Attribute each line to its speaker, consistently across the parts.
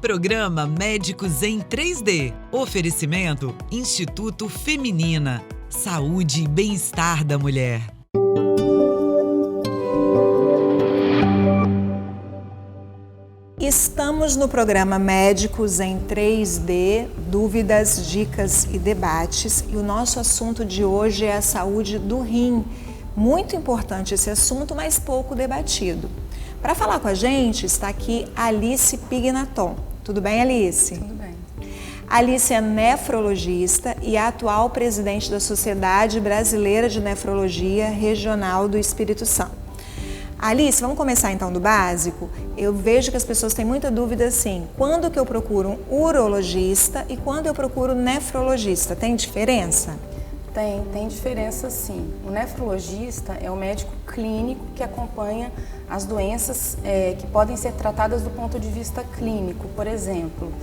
Speaker 1: Programa Médicos em 3D. Oferecimento Instituto Feminina. Saúde e bem-estar da mulher.
Speaker 2: Estamos no programa Médicos em 3D, dúvidas, dicas e debates. E o nosso assunto de hoje é a saúde do rim. Muito importante esse assunto, mas pouco debatido. Para falar com a gente está aqui Alice Pignaton. Tudo bem, Alice?
Speaker 3: Tudo bem.
Speaker 2: Alice é nefrologista e a atual presidente da Sociedade Brasileira de Nefrologia Regional do Espírito Santo. Alice, vamos começar então do básico? Eu vejo que as pessoas têm muita dúvida assim, quando que eu procuro um urologista e quando eu procuro um nefrologista? Tem diferença?
Speaker 3: Tem diferença sim. O nefrologista é o médico clínico que acompanha as doenças que podem ser tratadas do ponto de vista clínico. Por exemplo,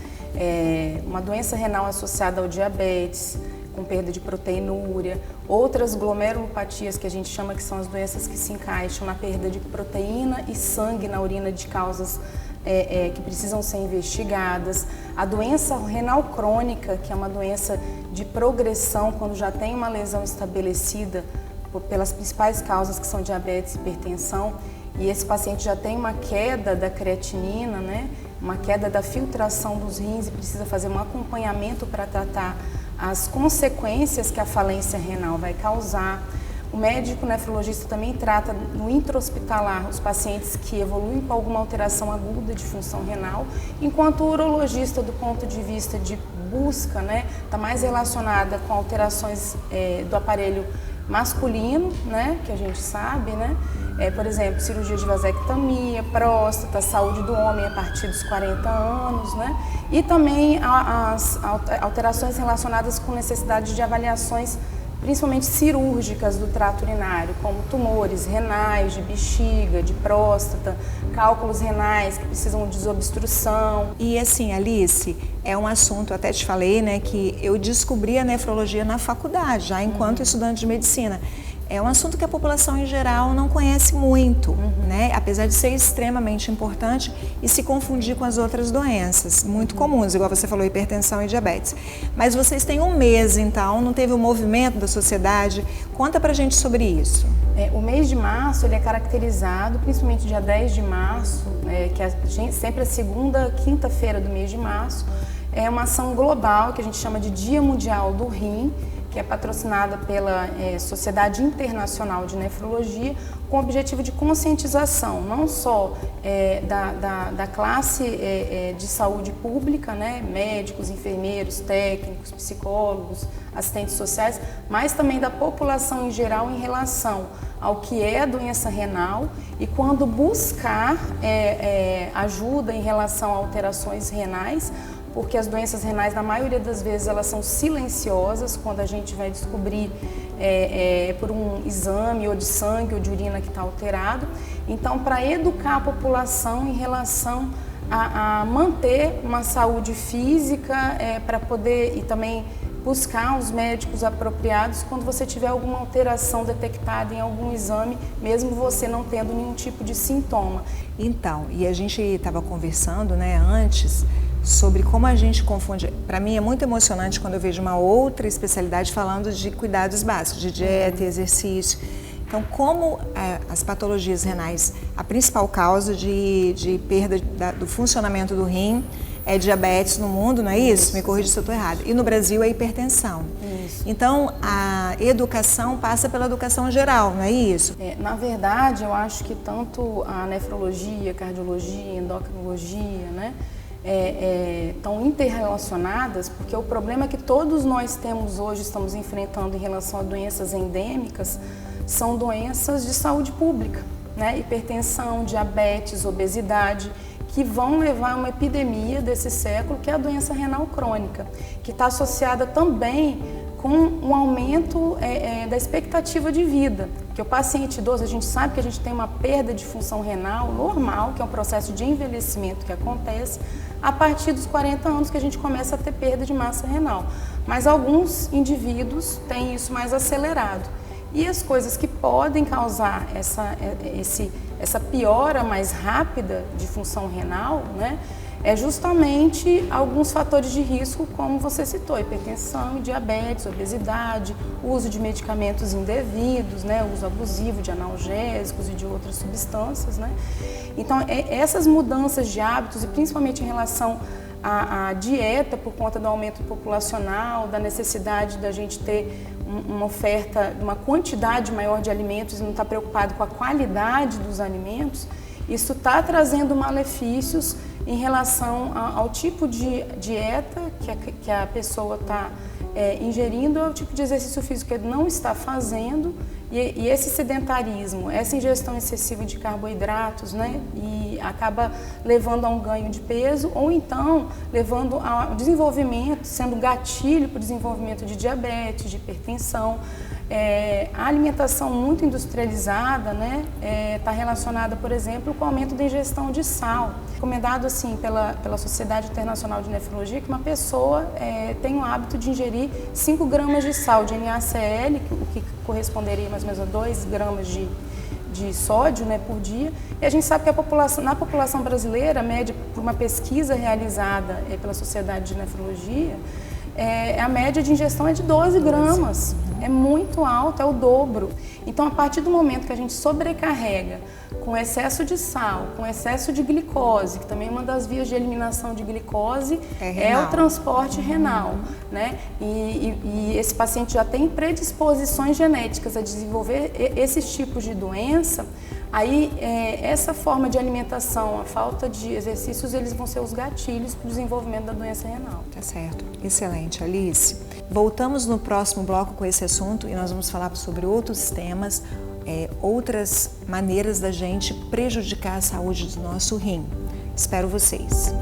Speaker 3: uma doença renal associada ao diabetes, com perda de proteinúria, outras glomerulopatias que a gente chama que são as doenças que se encaixam na perda de proteína e sangue na urina de causas que precisam ser investigadas. A doença renal crônica, que é uma doença de progressão, quando já tem uma lesão estabelecida pelas principais causas que são diabetes e hipertensão, e esse paciente já tem uma queda da creatinina, né? Uma queda da filtração dos rins e precisa fazer um acompanhamento para tratar as consequências que a falência renal vai causar. O médico nefrologista também trata no intra-hospitalar os pacientes que evoluem com alguma alteração aguda de função renal, enquanto o urologista, do ponto de vista de busca, né, está mais relacionada com alterações do aparelho masculino, né, que a gente sabe, né, por exemplo, cirurgia de vasectomia, próstata, saúde do homem a partir dos 40 anos, né, e também as alterações relacionadas com necessidade de avaliações principalmente cirúrgicas do trato urinário, como tumores renais, de bexiga, de próstata, cálculos renais que precisam de desobstrução.
Speaker 2: E assim, Alice, é um assunto, até te falei, né, que eu descobri a nefrologia na faculdade, já enquanto estudante de medicina. É um assunto que a população em geral não conhece muito, né? Apesar de ser extremamente importante e se confundir com as outras doenças, muito comuns, igual você falou, hipertensão e diabetes. Mas vocês têm um mês, então, não teve um movimento da sociedade? Conta pra gente sobre isso.
Speaker 3: O mês de março ele é caracterizado, principalmente dia 10 de março, que é sempre a segunda quinta-feira do mês de março, é uma ação global que a gente chama de Dia Mundial do Rim, que é patrocinada pela Sociedade Internacional de Nefrologia, com o objetivo de conscientização, não só da classe de saúde pública, né, médicos, enfermeiros, técnicos, psicólogos, assistentes sociais, mas também da população em geral em relação ao que é a doença renal e quando buscar ajuda em relação a alterações renais, porque as doenças renais, na maioria das vezes, elas são silenciosas, quando a gente vai descobrir por um exame ou de sangue ou de urina que está alterado. Então, para educar a população em relação a manter uma saúde física, para poder e também buscar os médicos apropriados quando você tiver alguma alteração detectada em algum exame, mesmo você não tendo nenhum tipo de sintoma.
Speaker 2: Então, e a gente estava conversando, né, antes, sobre como a gente confunde. Para mim é muito emocionante quando eu vejo uma outra especialidade falando de cuidados básicos, de dieta e exercício. Então, como as patologias renais, a principal causa de perda do funcionamento do rim é diabetes no mundo, não é isso? Me corrija se eu estou errada. E no Brasil é hipertensão.
Speaker 3: Isso.
Speaker 2: Então, a educação passa pela educação geral, não é isso?
Speaker 3: Na verdade, eu acho que tanto a nefrologia, cardiologia, endocrinologia, né, estão interrelacionadas, porque o problema que todos nós temos hoje, estamos enfrentando em relação a doenças endêmicas, são doenças de saúde pública, né? Hipertensão, diabetes, obesidade, que vão levar a uma epidemia desse século, que é a doença renal crônica, que está associada também com um aumento da expectativa de vida. Que o paciente idoso, a gente sabe que a gente tem uma perda de função renal normal, que é um processo de envelhecimento que acontece a partir dos 40 anos que a gente começa a ter perda de massa renal. Mas alguns indivíduos têm isso mais acelerado. E as coisas que podem causar essa piora mais rápida de função renal, né, é justamente alguns fatores de risco, como você citou, hipertensão, diabetes, obesidade, uso de medicamentos indevidos, né, uso abusivo de analgésicos e de outras substâncias, né. Então, essas mudanças de hábitos, e principalmente em relação à dieta, por conta do aumento populacional, da necessidade da gente ter uma oferta, uma quantidade maior de alimentos e não estar preocupado com a qualidade dos alimentos, isso está trazendo malefícios em relação ao tipo de dieta que a pessoa está ingerindo, ao tipo de exercício físico que ele não está fazendo, e esse sedentarismo, essa ingestão excessiva de carboidratos, né, e acaba levando a um ganho de peso, ou então levando ao desenvolvimento, sendo gatilho para o desenvolvimento de diabetes, de hipertensão. A alimentação muito industrializada, né, está relacionada, por exemplo, com o aumento da ingestão de sal. Recomendado assim pela Sociedade Internacional de Nefrologia que uma pessoa tem o hábito de ingerir 5 gramas de sal de NaCl, o que corresponderia mais ou menos a 2 gramas de sódio, né, por dia. E a gente sabe que na população brasileira, a média, por uma pesquisa realizada pela Sociedade de Nefrologia, a média de ingestão é de 12 gramas. É muito alto, é o dobro. Então, a partir do momento que a gente sobrecarrega com excesso de sal, com excesso de glicose, que também é uma das vias de eliminação de glicose, é o transporte renal, né? E esse paciente já tem predisposições genéticas a desenvolver esses tipos de doença. Aí, essa forma de alimentação, a falta de exercícios, eles vão ser os gatilhos para o desenvolvimento da doença renal.
Speaker 2: Tá certo. Excelente, Alice. Voltamos no próximo bloco com esse assunto e nós vamos falar sobre outros temas, outras maneiras da gente prejudicar a saúde do nosso rim. Espero vocês.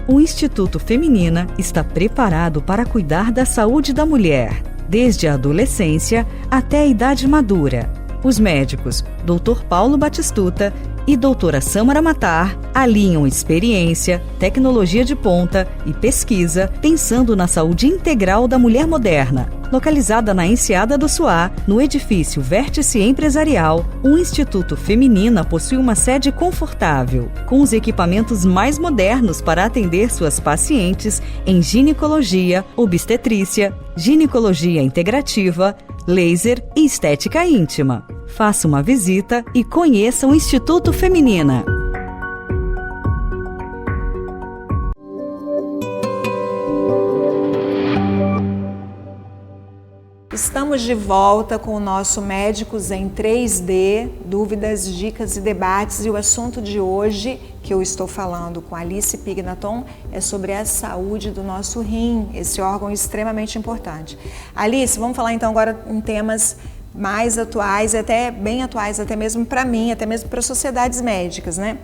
Speaker 4: O Instituto Feminina está preparado para cuidar da saúde da mulher, desde a adolescência até a idade madura. Os médicos Dr. Paulo Batistuta e doutora Samara Matar alinham experiência, tecnologia de ponta e pesquisa pensando na saúde integral da mulher moderna. Localizada na Enseada do Suá, no edifício Vértice Empresarial, o Instituto Feminina possui uma sede confortável, com os equipamentos mais modernos para atender suas pacientes em ginecologia, obstetrícia, ginecologia integrativa, laser e estética íntima. Faça uma visita e conheça o Instituto Feminina.
Speaker 2: Estamos de volta com o nosso Médicos em 3D, dúvidas, dicas e debates. E o assunto de hoje, que eu estou falando com Alice Pignaton, é sobre a saúde do nosso rim, esse órgão extremamente importante. Alice, vamos falar então agora em temas mais atuais, até bem atuais, até mesmo para mim, até mesmo para sociedades médicas, né?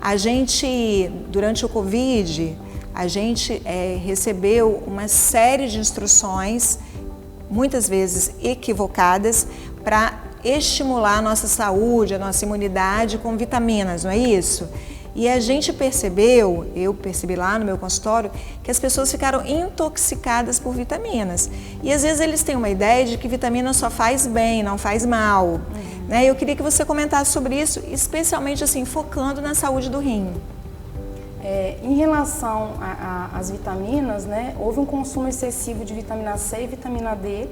Speaker 2: A gente, durante o Covid, a gente recebeu uma série de instruções, muitas vezes equivocadas, para estimular a nossa saúde, a nossa imunidade com vitaminas, não é isso? E a gente percebeu, eu percebi lá no meu consultório, que as pessoas ficaram intoxicadas por vitaminas. E às vezes eles têm uma ideia de que vitamina só faz bem, não faz mal. Né? Eu queria que você comentasse sobre isso, especialmente assim, focando na saúde do rim.
Speaker 3: Em relação às vitaminas, né, houve um consumo excessivo de vitamina C e vitamina D,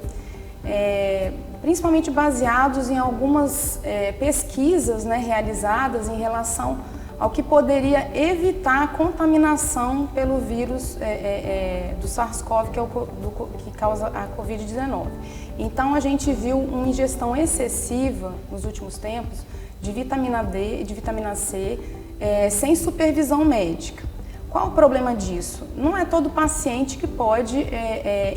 Speaker 3: principalmente baseados em algumas pesquisas, né, realizadas em relação ao que poderia evitar a contaminação pelo vírus do SARS-CoV, que causa a Covid-19. Então, a gente viu uma ingestão excessiva nos últimos tempos de vitamina D e de vitamina C, sem supervisão médica. Qual o problema disso? Não é todo paciente que pode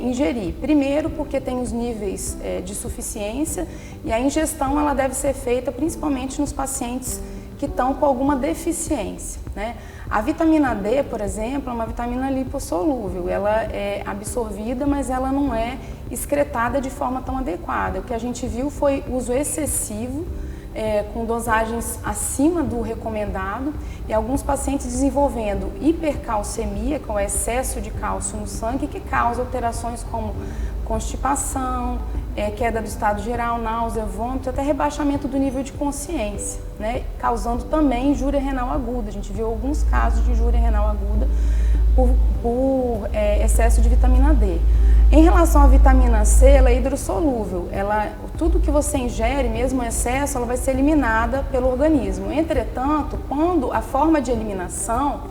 Speaker 3: ingerir. Primeiro, porque tem os níveis de suficiência, e a ingestão ela deve ser feita principalmente nos pacientes que estão com alguma deficiência, né? A vitamina D, por exemplo, é uma vitamina lipossolúvel. Ela é absorvida, mas ela não é excretada de forma tão adequada. O que a gente viu foi uso excessivo com dosagens acima do recomendado, e alguns pacientes desenvolvendo hipercalcemia, que é o excesso de cálcio no sangue, que causa alterações como constipação, queda do estado geral, náusea, vômito, até rebaixamento do nível de consciência, né? Causando também injúria renal aguda. A gente viu alguns casos de injúria renal aguda por excesso de vitamina D. Em relação à vitamina C, ela é hidrossolúvel. Tudo que você ingere, mesmo o excesso, ela vai ser eliminada pelo organismo. Entretanto, quando a forma de eliminação,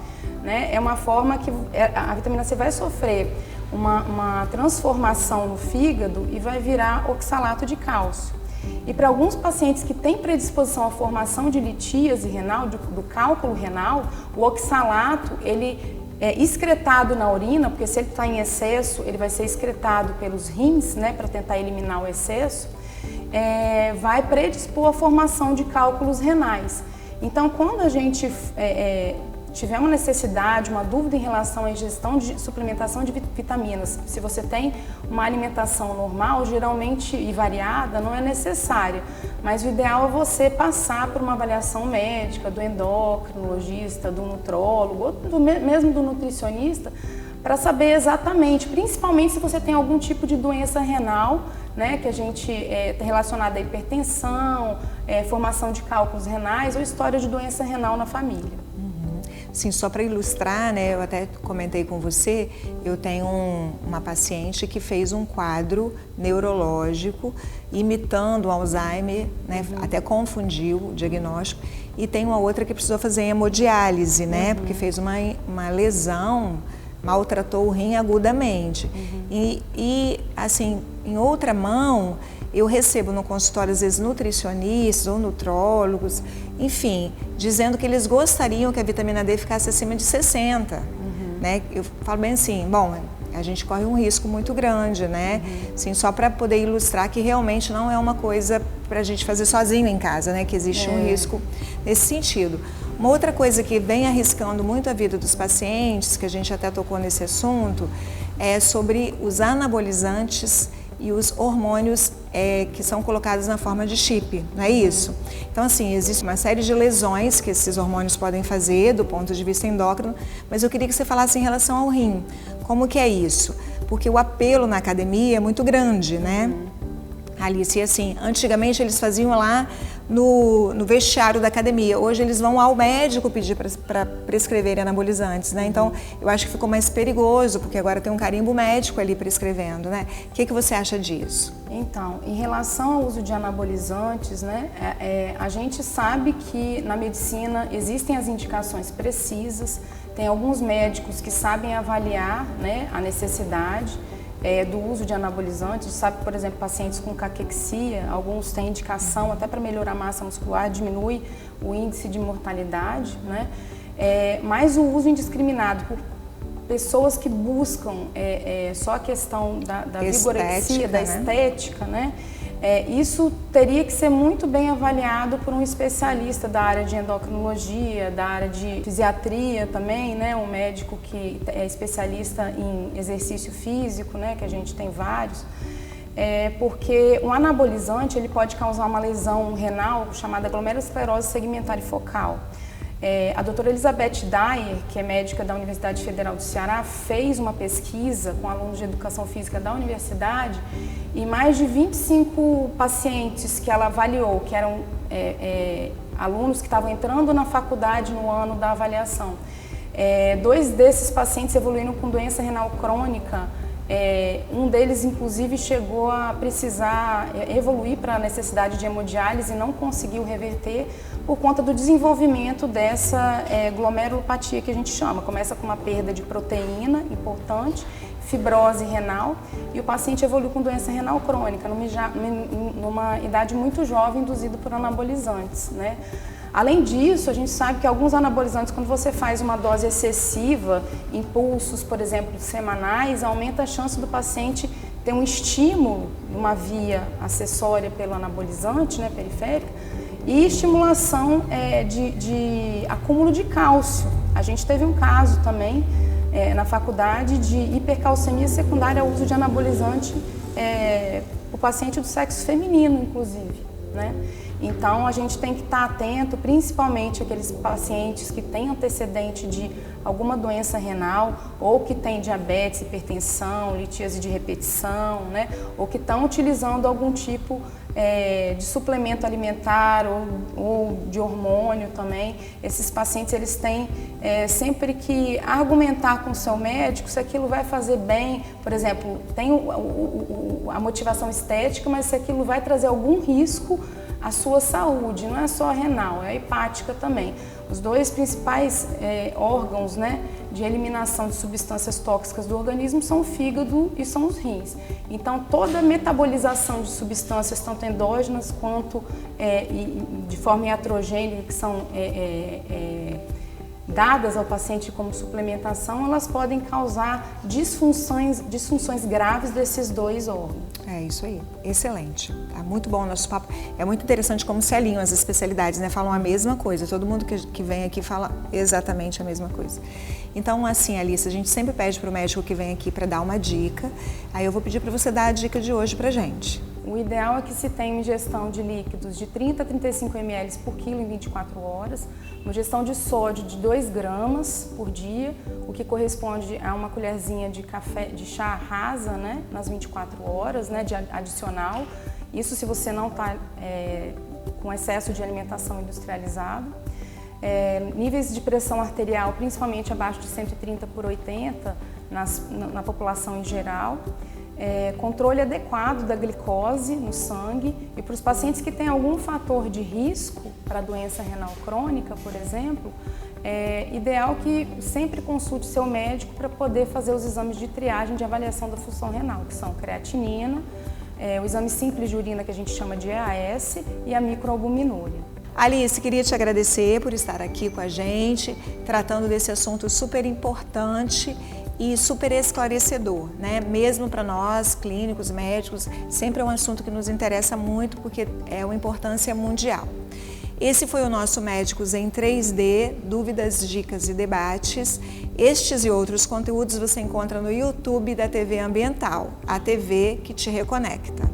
Speaker 3: né, é uma forma que a vitamina C vai sofrer uma transformação no fígado e vai virar oxalato de cálcio. E para alguns pacientes que têm predisposição à formação de litíase renal, do cálculo renal, o oxalato, ele é excretado na urina, porque se ele está em excesso, ele vai ser excretado pelos rins, né, para tentar eliminar o excesso, vai predispor à formação de cálculos renais. Então, quando a gente tiver uma necessidade, uma dúvida em relação à ingestão de suplementação de vitaminas, se você tem uma alimentação normal, geralmente e variada, não é necessária. Mas o ideal é você passar por uma avaliação médica do endocrinologista, do nutrólogo, ou mesmo do nutricionista, para saber exatamente, principalmente se você tem algum tipo de doença renal, né, que a gente está relacionada à hipertensão, formação de cálculos renais ou história de doença renal na família.
Speaker 2: Sim, só para ilustrar, né, eu até comentei com você, eu tenho uma paciente que fez um quadro neurológico imitando o Alzheimer, né, até confundiu o diagnóstico, e tem uma outra que precisou fazer hemodiálise, né, porque fez uma lesão, maltratou o rim agudamente. E assim, em outra mão, eu recebo no consultório, às vezes, nutricionistas ou nutrólogos, enfim, dizendo que eles gostariam que a vitamina D ficasse acima de 60, né? Eu falo bem assim, bom, a gente corre um risco muito grande, né? Assim, só para poder ilustrar que realmente não é uma coisa para a gente fazer sozinho em casa, né? Que existe um risco nesse sentido. Uma outra coisa que vem arriscando muito a vida dos pacientes, que a gente até tocou nesse assunto, é sobre os anabolizantes e os hormônios que são colocados na forma de chip, não é isso? Então, assim, existe uma série de lesões que esses hormônios podem fazer do ponto de vista endócrino, mas eu queria que você falasse em relação ao rim. Como que é isso? Porque o apelo na academia é muito grande, né? Alice, assim, antigamente eles faziam lá no vestiário da academia, hoje eles vão ao médico pedir para prescrever anabolizantes, né? Então, eu acho que ficou mais perigoso, porque agora tem um carimbo médico ali prescrevendo, né? O que você acha disso?
Speaker 3: Então, em relação ao uso de anabolizantes, né, a gente sabe que na medicina existem as indicações precisas, tem alguns médicos que sabem avaliar, né, a necessidade do uso de anabolizantes. A gente sabe que, por exemplo, pacientes com caquexia, alguns têm indicação até para melhorar a massa muscular, diminui o índice de mortalidade, né? Mas o uso indiscriminado por pessoas que buscam só a questão da vigorexia, da estética, né? Isso teria que ser muito bem avaliado por um especialista da área de endocrinologia, da área de fisiatria também, né? Um médico que é especialista em exercício físico, né? Que a gente tem vários. Porque o anabolizante ele pode causar uma lesão renal chamada glomerulosclerose segmentar e focal. A doutora Elizabeth Dyer, que é médica da Universidade Federal do Ceará, fez uma pesquisa com alunos de educação física da universidade e mais de 25 pacientes que ela avaliou, que eram alunos que estavam entrando na faculdade no ano da avaliação. 2 desses pacientes evoluíram com doença renal crônica. Um deles, inclusive, chegou a precisar evoluir para a necessidade de hemodiálise e não conseguiu reverter por conta do desenvolvimento dessa glomerulopatia que a gente chama. Começa com uma perda de proteína importante, fibrose renal, e o paciente evoluiu com doença renal crônica, numa idade muito jovem, induzido por anabolizantes, né? Além disso, a gente sabe que alguns anabolizantes, quando você faz uma dose excessiva, impulsos, por exemplo, semanais, aumenta a chance do paciente ter um estímulo, uma via acessória pelo anabolizante, né, periférica, e estimulação de acúmulo de cálcio. A gente teve um caso também na faculdade de hipercalcemia secundária ao uso de anabolizante, o paciente do sexo feminino, inclusive. né? Então, a gente tem que estar atento, principalmente aqueles pacientes que têm antecedente de alguma doença renal, ou que têm diabetes, hipertensão, litíase de repetição, né? Ou que estão utilizando algum tipo de suplemento alimentar ou de hormônio também. Esses pacientes, eles têm sempre que argumentar com o seu médico se aquilo vai fazer bem. Por exemplo, tem a motivação estética, mas se aquilo vai trazer algum risco à sua saúde, não é só a renal, é a hepática também. Os dois principais órgãos, né, de eliminação de substâncias tóxicas do organismo são o fígado e são os rins. Então, toda a metabolização de substâncias, tanto endógenas quanto de forma iatrogênica, que são dadas ao paciente como suplementação, elas podem causar disfunções graves desses dois órgãos.
Speaker 2: É isso aí, excelente. Tá muito bom o nosso papo. É muito interessante como se alinham as especialidades, né? Falam a mesma coisa, todo mundo que vem aqui fala exatamente a mesma coisa. Então, assim, Alice, a gente sempre pede para o médico que vem aqui para dar uma dica. Aí eu vou pedir para você dar a dica de hoje pra gente.
Speaker 3: O ideal é que se tenha uma ingestão de líquidos de 30 a 35 ml por quilo em 24 horas, uma ingestão de sódio de 2 gramas por dia, o que corresponde a uma colherzinha de chá rasa, né, nas 24 horas, né, de adicional. Isso se você não está com excesso de alimentação industrializada. Níveis de pressão arterial, principalmente abaixo de 130/80 na população em geral. Controle adequado da glicose no sangue, e para os pacientes que têm algum fator de risco para doença renal crônica, por exemplo, é ideal que sempre consulte seu médico para poder fazer os exames de triagem de avaliação da função renal, que são creatinina, o exame simples de urina que a gente chama de EAS e a microalbuminúria.
Speaker 2: Alice, queria te agradecer por estar aqui com a gente, tratando desse assunto super importante e super esclarecedor, né? Mesmo para nós, clínicos, médicos, sempre é um assunto que nos interessa muito porque é uma importância mundial. Esse foi o nosso Médicos em 3D, dúvidas, dicas e debates. Estes e outros conteúdos você encontra no YouTube da TV Ambiental, a TV que te reconecta.